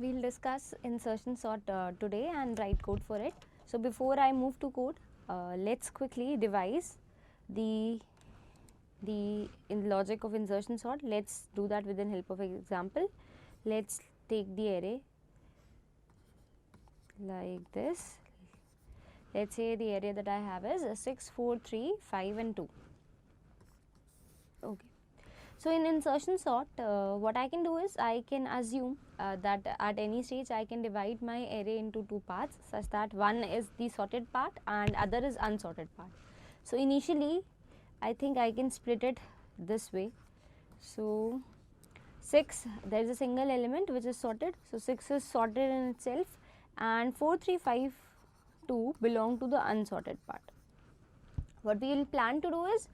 we'll discuss insertion sort today and write code for it. So before I move to code, let's quickly devise the in logic of insertion sort. Let's do that with the help of an example. Let's take the array like this. Let's say the array that I have is 6, 4, 3, 5 and 2. Okay. So in insertion sort, what I can do is I can assume that at any stage I can divide my array into two parts, such that one is the sorted part and other is unsorted part. So initially I think I can split it this way. So 6, there is a single element which is sorted, so 6 is sorted in itself, and 4, 3, 5, 2 belong to the unsorted part. What we will plan to do is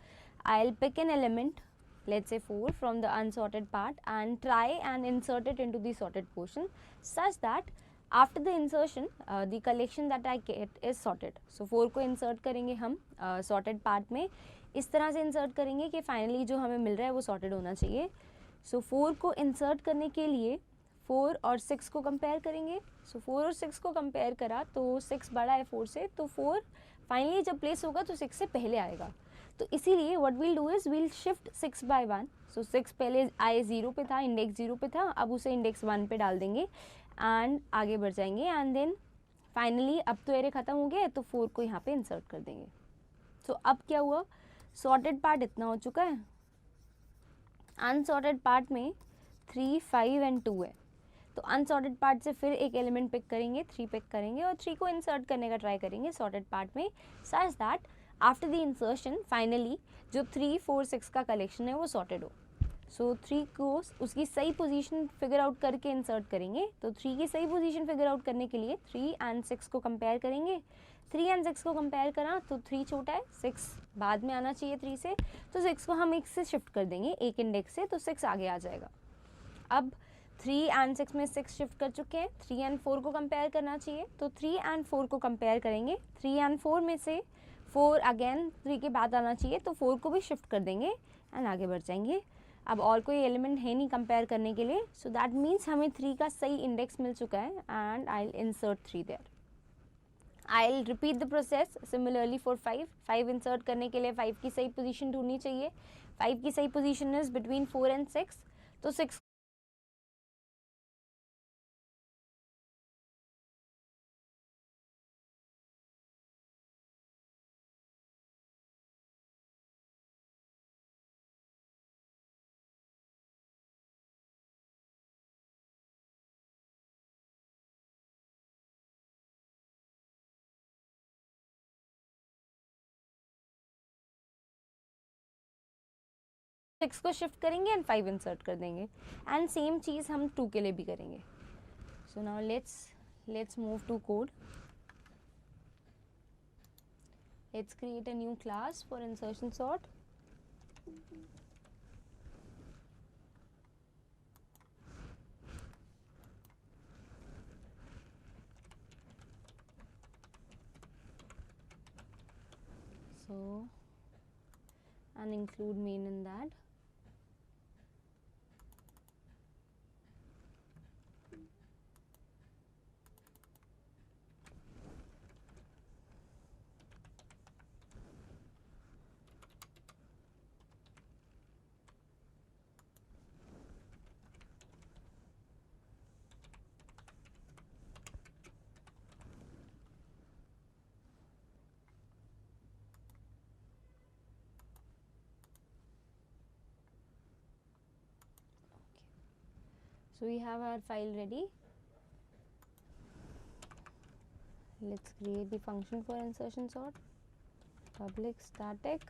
I'll pick an element, let's say 4, from the unsorted part and try and insert it into the sorted portion, such that after the insertion the collection that I get is sorted. So 4 को insert करेंगे हम sorted part में, इस तरह से insert करेंगे कि finally जो हमें मिल रहा है वो sorted होना चाहिए. So 4 को insert करने के लिए 4 और 6 को compare करेंगे. So 4 और 6 को compare करा तो 6 बड़ा है 4 से, तो 4 फाइनली जब प्लेस होगा तो 6 से पहले आएगा. तो इसीलिए what will do is will shift 6 by 1. So 6 पहले आए 0 पे था, इंडेक्स 0 पे था, अब उसे इंडेक्स 1 पे डाल देंगे एंड आगे बढ़ जाएंगे. एंड देन फाइनली अब तो एरे ख़त्म हो गया है तो 4 को यहाँ पे इंसर्ट कर देंगे. सो अब क्या हुआ, सॉर्टेड पार्ट इतना हो चुका है, अनसॉर्टेड पार्ट में 3, 5 एंड 2 है. तो अनसॉर्टेड पार्ट से फिर एक एलिमेंट पिक करेंगे, 3 पिक करेंगे और 3 को इंसर्ट करने का ट्राई करेंगे सॉर्टेड पार्ट में, such that after the insertion finally जो 3, 4, 6 का कलेक्शन है वो सॉर्टेड हो. सो 3 को उसकी सही पोजीशन फिगर आउट करके इंसर्ट करेंगे. तो 3 की सही पोजीशन फिगर आउट करने के लिए 3 एंड 6 को कंपेयर करेंगे. 3 एंड 6 को कंपेयर करा तो 3 छोटा है, 6 बाद में आना चाहिए 3 से, तो 6 को हम 1 से शिफ्ट कर देंगे, एक इंडेक्स से, तो 6 आगे आ जाएगा. अब 3 एंड 6 में 6 शिफ्ट कर चुके हैं, 3 एंड 4 को कंपेयर करना चाहिए, तो 3 एंड 4 को कंपेयर करेंगे. 3 एंड 4 में से 4 अगेन 3 के बाद आना चाहिए, तो 4 को भी शिफ्ट कर देंगे एंड आगे बढ़ जाएंगे. अब और कोई एलिमेंट है नहीं कंपेयर करने के लिए, सो दैट मीन्स हमें 3 का सही इंडेक्स मिल चुका है and I will insert 3 there. I will repeat the process similarly for 5. 5 insert करने के लिए 5 की सही पोजीशन ढूंढनी चाहिए. 5 की सही पोजीशन इज बिटवीन 4 एंड 6, तो 6 6 को शिफ्ट करेंगे एंड 5 इंसर्ट कर देंगे. एंड सेम चीज़ हम 2 के लिए भी करेंगे. So now let's move to code. Let's create a new class for insertion sort. So and include main in that. So we have our file ready. Let's create the function for insertion sort. Public static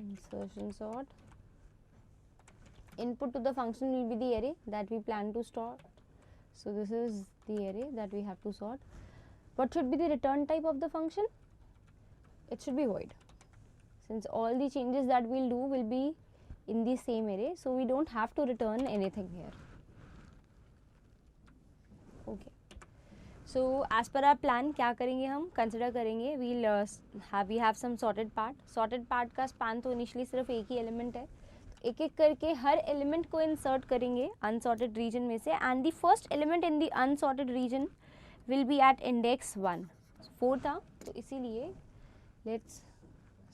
insertion sort. Input to the function will be the array that we plan to store. So this is the array that we have to sort. What should be the return type of the function? It should be void, since all the changes that we'll do will be in the same array, so we don't have to return anything here. Okay, so as per our plan क्या करेंगे हम, consider करेंगे we have some sorted part. sorted part का span तो initially सिर्फ एक ही element है, एक एक करके हर एलिमेंट को इंसर्ट करेंगे अनसॉर्टेड रीजन में से, and the first element in the unsorted region will be at index 1. 4 था, तो इसीलिए let's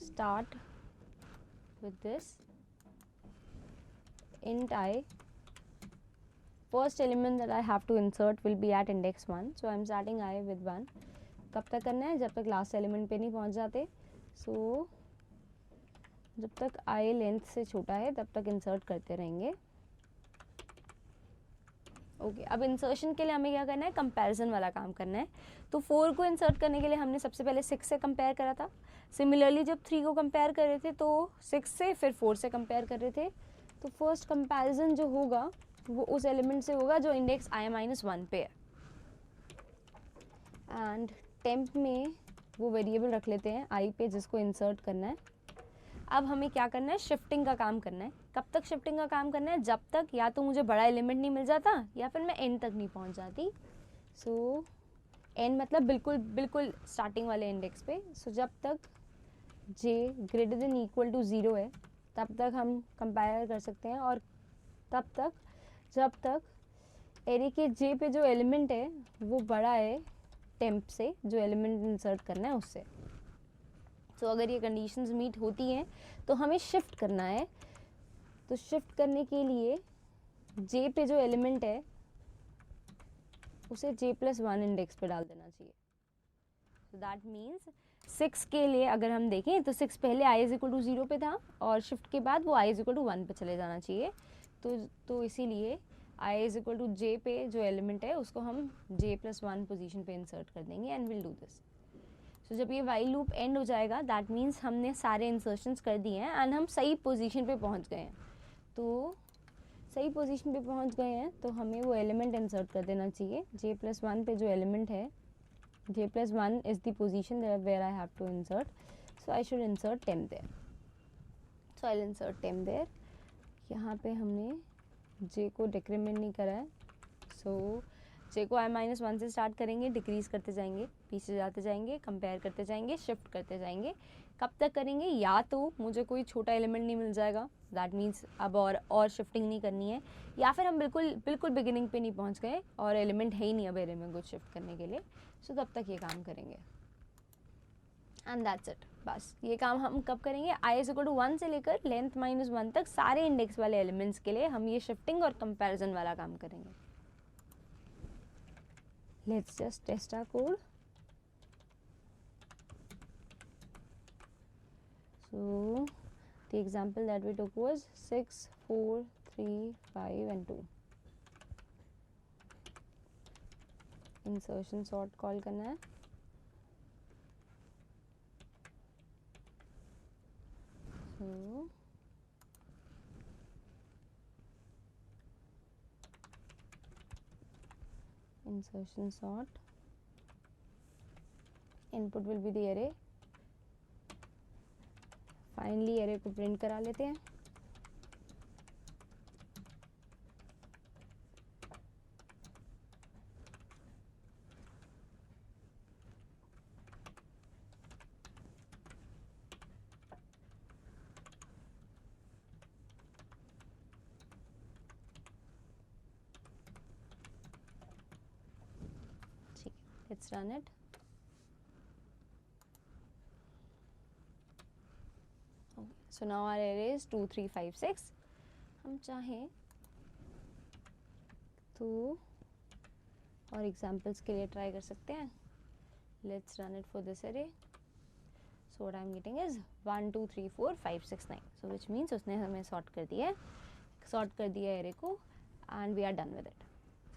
start with this int I. First element that I have to insert will be at index 1, so I am starting I with 1. कब तक करना है? जब तक last element पे नहीं पहुंच जाते. सो जब तक I लेंथ से छोटा है तब तक इंसर्ट करते रहेंगे. ओके, अब इंसर्शन के लिए हमें क्या करना है? कंपैरिजन वाला काम करना है. तो 4 को इंसर्ट करने के लिए हमने सबसे पहले 6 से कंपेयर करा था. सिमिलरली जब 3 को कंपेयर कर रहे थे तो 6 से फिर 4 से कंपेयर कर रहे थे. तो फर्स्ट कंपैरिजन जो होगा वो उस एलिमेंट से होगा जो इंडेक्स I-1 पे है. एंड टेम्प में वो वेरिएबल रख लेते हैं I पे जिसको इंसर्ट करना है. अब हमें क्या करना है? शिफ्टिंग का काम करना है. कब तक शिफ्टिंग का काम करना है? जब तक या तो मुझे बड़ा एलिमेंट नहीं मिल जाता या फिर मैं एंड तक नहीं पहुंच जाती. सो एंड मतलब बिल्कुल स्टार्टिंग वाले इंडेक्स पे. सो जब तक j greater than equal to 0 है तब तक हम कंपेयर कर सकते हैं, और तब तक जब तक एरे के j पे जो एलिमेंट है वो बड़ा है टेम्प से जो एलिमेंट इंसर्ट करना है उससे. तो अगर ये कंडीशंस मीट होती हैं तो हमें शिफ्ट करना है. तो शिफ्ट करने के लिए j पे जो एलिमेंट है उसे j+1 इंडेक्स पे डाल देना चाहिए. सो दैट मीन्स 6 के लिए अगर हम देखें तो 6 पहले I=0 पे था और शिफ्ट के बाद वो I=1 पे चले जाना चाहिए. तो इसीलिए I=j पे जो एलिमेंट है उसको हम j+1 पोजीशन पे इंसर्ट कर देंगे एंड विल डू दिस. सो जब ये वाइल लूप एंड हो जाएगा दैट मीन्स हमने सारे इंसर्शंस कर दिए हैं एंड हम सही पोजीशन पे पहुंच गए हैं. तो सही पोजीशन पे पहुंच गए हैं तो हमें वो एलिमेंट इंसर्ट कर देना चाहिए. j+1 पे जो एलिमेंट है, j+1 is the position where I have to insert, so I should insert temp there. So I'll insert temp there. यहाँ पे हमने j को डिक्रीमेंट नहीं करा है, so j को I-1 से स्टार्ट करेंगे, डिक्रीज करते जाएंगे, पीछे जाते जाएंगे, कंपेयर करते जाएंगे, शिफ्ट करते जाएंगे. कब तक करेंगे? या तो मुझे कोई छोटा एलिमेंट नहीं मिल जाएगा, दैट मीन्स अब और शिफ्टिंग नहीं करनी है, या फिर हम बिल्कुल बिगिनिंग पे नहीं पहुंच गए और एलिमेंट है ही नहीं अब एरे में कुछ शिफ्ट करने के लिए. सो तब तक ये काम करेंगे एंड दैट्स इट. बस ये काम हम कब करेंगे? I=1 से लेकर लेंथ -1 तक सारे इंडेक्स वाले एलिमेंट्स के लिए हम ये शिफ्टिंग और कंपैरिजन वाला काम करेंगे. Let's just test our code. So the example that we took was 6, 4, 3, 5 and 2. Insertion sort call करना है. So insertion sort, input will be the array. Finally array को प्रिंट करा लेते हैं. ठीक, let's run it. So now our array is 2, 3, 5, 6. हम चाहें तो और एग्जाम्पल्स के लिए ट्राई कर सकते हैं. Let's run it for this array. So what I'm getting is 1, 2, 3, 4, 5, 6, 9. So which means उसने हमें सॉर्ट कर दिया है, सॉर्ट कर दिया एरे को, and we are done with it.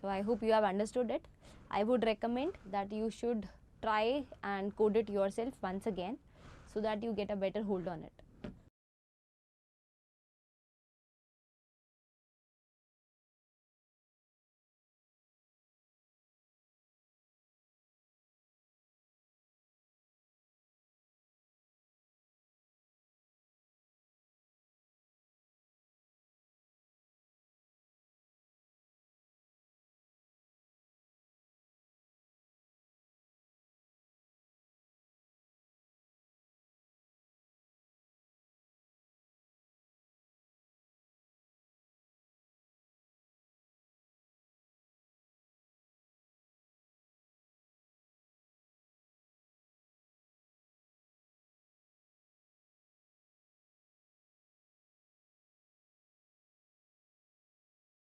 So I hope you have understood it. I would recommend that you should try and code it yourself once again so that you get a better hold on it.